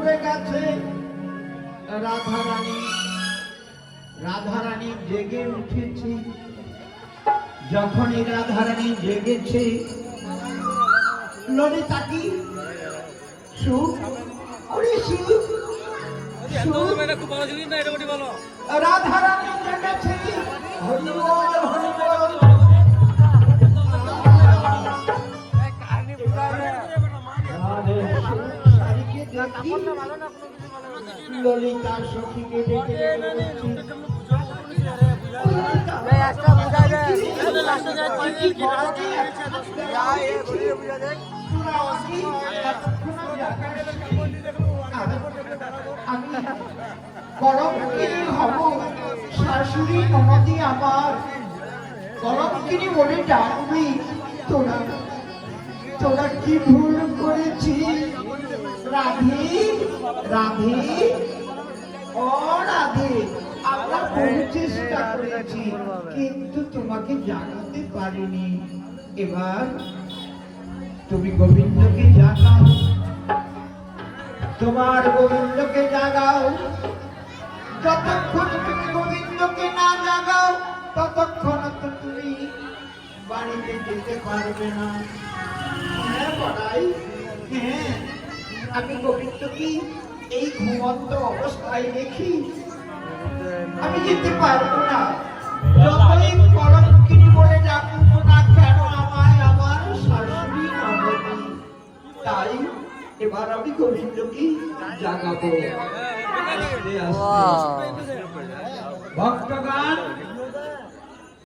ঘুরে গেছে রাধারানী। রাধারানী জেগে উঠেছে। যখনই রাধারানী জেগেছে, ললিতা কি সুখ, ওরে সুখ, রাধারানী জেগেছে। হরি বল, হরি বল। ললিতা সখীকে ডেকে শাশুড়ি ননদি আমার গরমকিনী বলে ডাকবি। তোরা তোরা কি ভুল করেছিস রাধে? রাধে, ও রাধে, আমরা বহু চেষ্টা করেছি কিন্তু তোমাকে জানাতে পারিনি। এবার তুমি গোবিন্দকে জাগাও, তোমার গোবিন্দকে জাগাও। যতক্ষণ তুমি গোবিন্দকে না জাগাও ততক্ষণ তো তুমি বাড়িতে যেতে পারবে না। হ্যাঁ বড়াই, হ্যাঁ, আমি গোবিন্দকে এই ঘুমন্ত অবস্থায় দেখি আমি যেতে পারবো না। যতই কলঙ্কিনী বলে ডাকুক না কেন আমায় আমার শাশুড়ি নবনী। তাই এবার আমি গোবিন্দকে জাগাবো। ভক্তগান